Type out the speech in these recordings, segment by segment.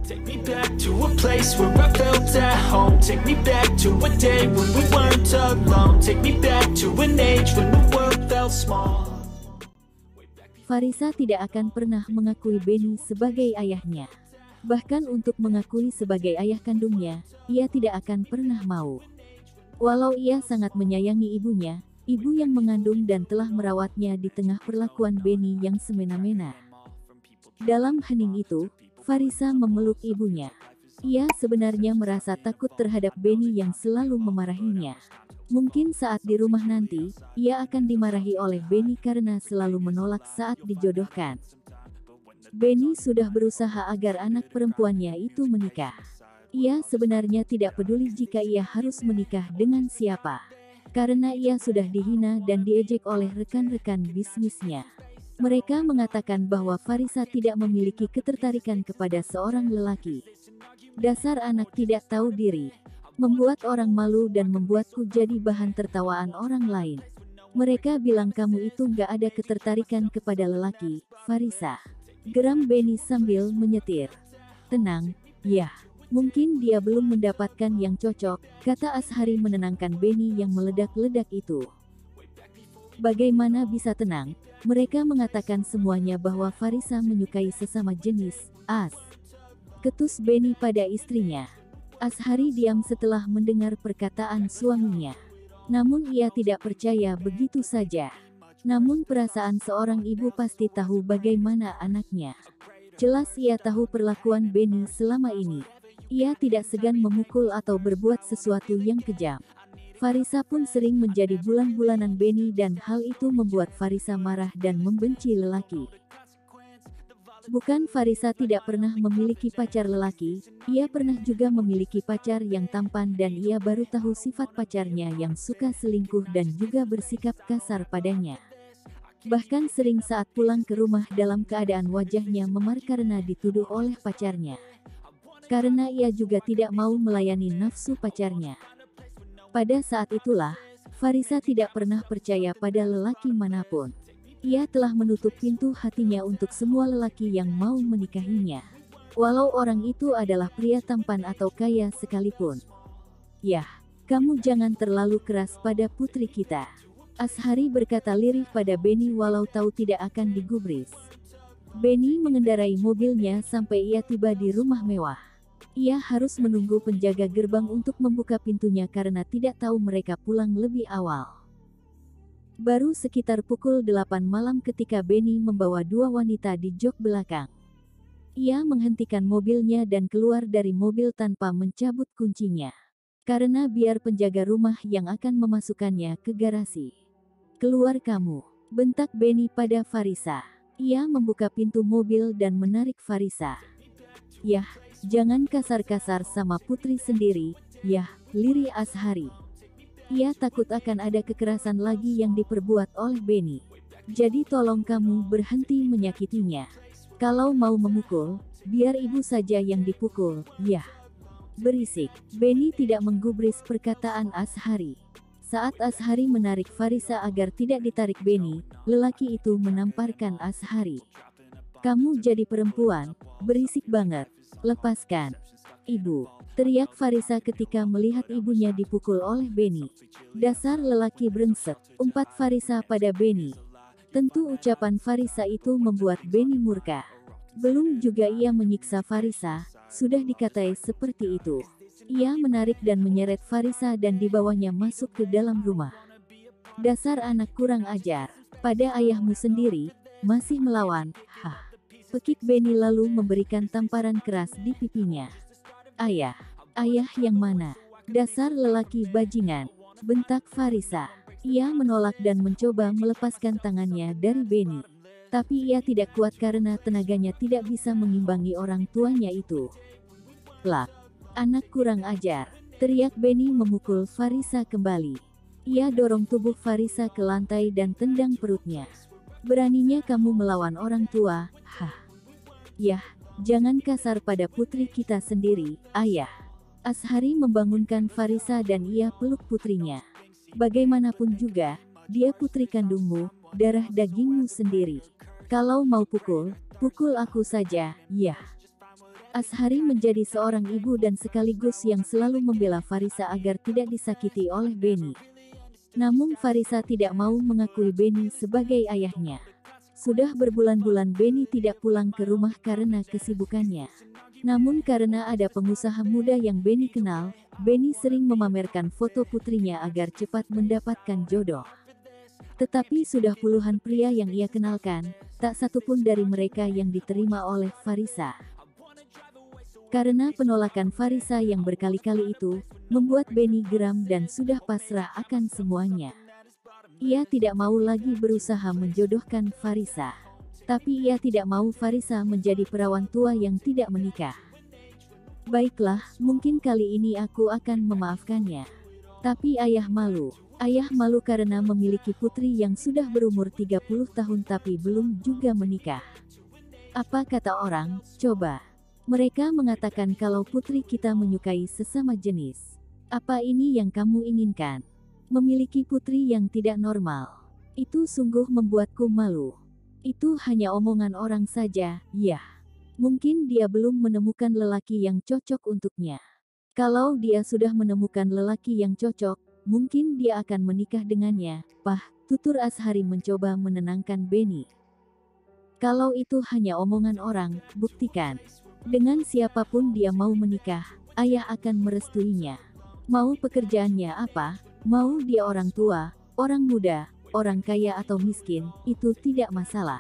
Take me back to a place where I felt at home. Take me back to a day when we weren't alone. Take me back to an age when the world felt small. Farisa tidak akan pernah mengakui Benny sebagai ayahnya. Bahkan untuk mengakui sebagai ayah kandungnya, ia tidak akan pernah mau. Walau ia sangat menyayangi ibunya, ibu yang mengandung dan telah merawatnya di tengah perlakuan Benny yang semena-mena. Dalam hening itu, Farisa memeluk ibunya. Ia sebenarnya merasa takut terhadap Benny yang selalu memarahinya. Mungkin saat di rumah nanti, ia akan dimarahi oleh Benny karena selalu menolak saat dijodohkan. Benny sudah berusaha agar anak perempuannya itu menikah. Ia sebenarnya tidak peduli jika ia harus menikah dengan siapa. Karena ia sudah dihina dan diejek oleh rekan-rekan bisnisnya. Mereka mengatakan bahwa Farisa tidak memiliki ketertarikan kepada seorang lelaki. Dasar anak tidak tahu diri. Membuat orang malu dan membuatku jadi bahan tertawaan orang lain. Mereka bilang kamu itu gak ada ketertarikan kepada lelaki, Farisa. Geram Benny sambil menyetir. Tenang, ya. Mungkin dia belum mendapatkan yang cocok, kata Ashari menenangkan Benny yang meledak-ledak itu. Bagaimana bisa tenang? Mereka mengatakan semuanya bahwa Farisa menyukai sesama jenis, ketus Benny pada istrinya. Ashari diam setelah mendengar perkataan suaminya. Namun ia tidak percaya begitu saja. Namun perasaan seorang ibu pasti tahu bagaimana anaknya. Jelas ia tahu perlakuan Benny selama ini. Ia tidak segan memukul atau berbuat sesuatu yang kejam. Farisa pun sering menjadi bulan-bulanan Benny dan hal itu membuat Farisa marah dan membenci lelaki. Bukan Farisa tidak pernah memiliki pacar lelaki, ia pernah juga memiliki pacar yang tampan dan ia baru tahu sifat pacarnya yang suka selingkuh dan juga bersikap kasar padanya. Bahkan sering saat pulang ke rumah dalam keadaan wajahnya memar karena dituduh oleh pacarnya. Karena ia juga tidak mau melayani nafsu pacarnya. Pada saat itulah, Farisa tidak pernah percaya pada lelaki manapun. Ia telah menutup pintu hatinya untuk semua lelaki yang mau menikahinya. Walau orang itu adalah pria tampan atau kaya sekalipun. Yah, kamu jangan terlalu keras pada putri kita. Ashari berkata lirih pada Benny walau tahu tidak akan digubris. Benny mengendarai mobilnya sampai ia tiba di rumah mewah. Ia harus menunggu penjaga gerbang untuk membuka pintunya karena tidak tahu mereka pulang lebih awal. Baru sekitar pukul 8 malam ketika Benny membawa dua wanita di jok belakang. Ia menghentikan mobilnya dan keluar dari mobil tanpa mencabut kuncinya. Karena biar penjaga rumah yang akan memasukkannya ke garasi. Keluar kamu, bentak Benny pada Farisa. Ia membuka pintu mobil dan menarik Farisa. Yah, jangan kasar-kasar sama putri sendiri, yah, lirih Ashari. Ia takut akan ada kekerasan lagi yang diperbuat oleh Benny. Jadi tolong kamu berhenti menyakitinya. Kalau mau memukul, biar ibu saja yang dipukul, yah. Berisik, Benny tidak menggubris perkataan Ashari. Saat Ashari menarik Farisa agar tidak ditarik Benny, lelaki itu menamparkan Ashari. Kamu jadi perempuan, berisik banget, lepaskan. Ibu, teriak Farisa ketika melihat ibunya dipukul oleh Benny. Dasar lelaki brengsek, umpat Farisa pada Benny. Tentu ucapan Farisa itu membuat Benny murka. Belum juga ia menyiksa Farisa, sudah dikatai seperti itu. Ia menarik dan menyeret Farisa dan dibawanya masuk ke dalam rumah. Dasar anak kurang ajar, pada ayahmu sendiri, masih melawan, hah. Pekik Benny lalu memberikan tamparan keras di pipinya. Ayah yang mana? Dasar lelaki bajingan, bentak Farisa. Ia menolak dan mencoba melepaskan tangannya dari Benny. Tapi ia tidak kuat karena tenaganya tidak bisa mengimbangi orang tuanya itu. Plak, anak kurang ajar, teriak Benny memukul Farisa kembali. Ia dorong tubuh Farisa ke lantai dan tendang perutnya. Beraninya kamu melawan orang tua, hah? Yah, jangan kasar pada putri kita sendiri, ayah. Ashari membangunkan Farisa dan ia peluk putrinya. Bagaimanapun juga, dia putri kandungmu, darah dagingmu sendiri. Kalau mau pukul, pukul aku saja, yah. Azhari menjadi seorang ibu dan sekaligus yang selalu membela Farisa agar tidak disakiti oleh Benny. Namun Farisa tidak mau mengakui Benny sebagai ayahnya. Sudah berbulan-bulan Benny tidak pulang ke rumah karena kesibukannya. Namun karena ada pengusaha muda yang Benny kenal, Benny sering memamerkan foto putrinya agar cepat mendapatkan jodoh. Tetapi sudah puluhan pria yang ia kenalkan, tak satupun dari mereka yang diterima oleh Farisa. Karena penolakan Farisa yang berkali-kali itu, membuat Benny geram dan sudah pasrah akan semuanya. Ia tidak mau lagi berusaha menjodohkan Farisa. Tapi ia tidak mau Farisa menjadi perawan tua yang tidak menikah. Baiklah, mungkin kali ini aku akan memaafkannya. Tapi ayah malu. Ayah malu karena memiliki putri yang sudah berumur 30 tahun tapi belum juga menikah. Apa kata orang? Coba. Mereka mengatakan kalau putri kita menyukai sesama jenis. Apa ini yang kamu inginkan? Memiliki putri yang tidak normal. Itu sungguh membuatku malu. Itu hanya omongan orang saja, ya. Mungkin dia belum menemukan lelaki yang cocok untuknya. Kalau dia sudah menemukan lelaki yang cocok, mungkin dia akan menikah dengannya. Pah, tutur Azhari mencoba menenangkan Benny. Kalau itu hanya omongan orang, buktikan. Dengan siapapun dia mau menikah, ayah akan merestuinya. Mau pekerjaannya apa, mau dia orang tua, orang muda, orang kaya atau miskin, itu tidak masalah.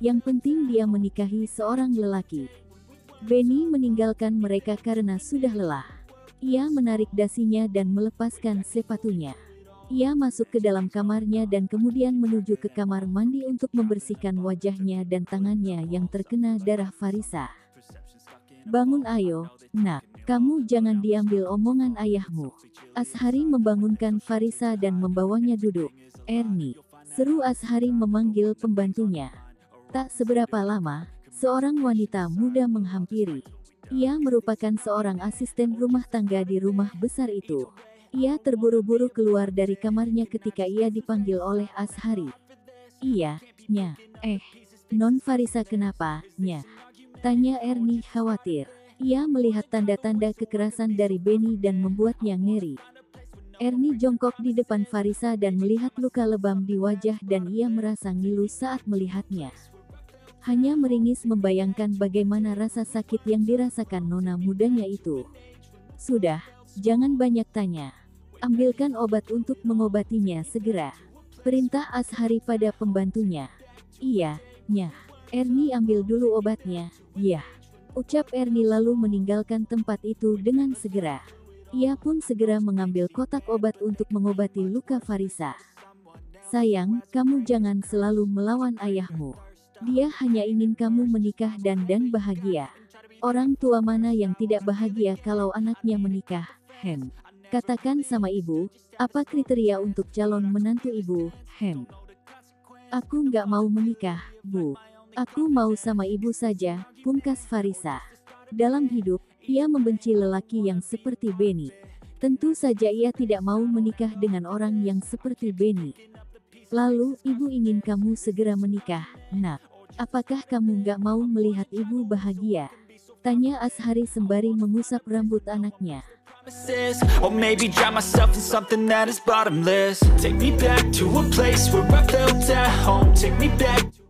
Yang penting dia menikahi seorang lelaki. Benny meninggalkan mereka karena sudah lelah. Ia menarik dasinya dan melepaskan sepatunya. Ia masuk ke dalam kamarnya dan kemudian menuju ke kamar mandi untuk membersihkan wajahnya dan tangannya yang terkena darah Farisa. Bangun ayo, nak, kamu jangan diambil omongan ayahmu. Azhari membangunkan Farisa dan membawanya duduk. Ernie, seru Azhari memanggil pembantunya. Tak seberapa lama, seorang wanita muda menghampiri. Ia merupakan seorang asisten rumah tangga di rumah besar itu. Ia terburu-buru keluar dari kamarnya ketika ia dipanggil oleh Azhari. Iya, nya, non Farisa kenapa, nya? Tanya Ernie khawatir. Ia melihat tanda-tanda kekerasan dari Benny dan membuatnya ngeri. Ernie jongkok di depan Farisa dan melihat luka lebam di wajah dan ia merasa ngilu saat melihatnya. Hanya meringis membayangkan bagaimana rasa sakit yang dirasakan nona mudanya itu. Sudah, jangan banyak tanya. Ambilkan obat untuk mengobatinya segera. Perintah Azhari pada pembantunya. Iya, nya. Ernie ambil dulu obatnya, ya. Ucap Ernie lalu meninggalkan tempat itu dengan segera. Ia pun segera mengambil kotak obat untuk mengobati luka Farisa. Sayang, kamu jangan selalu melawan ayahmu. Dia hanya ingin kamu menikah dan bahagia. Orang tua mana yang tidak bahagia kalau anaknya menikah, Katakan sama ibu, apa kriteria untuk calon menantu ibu, Aku nggak mau menikah, Bu. Aku mau sama ibu saja, pungkas Farisa. Dalam hidup, ia membenci lelaki yang seperti Benny. Tentu saja ia tidak mau menikah dengan orang yang seperti Benny. Lalu, ibu ingin kamu segera menikah, nak. Apakah kamu nggak mau melihat ibu bahagia? Tanya Azhari sembari mengusap rambut anaknya. Or maybe drown myself in something that is bottomless. Take me back to a place where I felt at home. Take me back.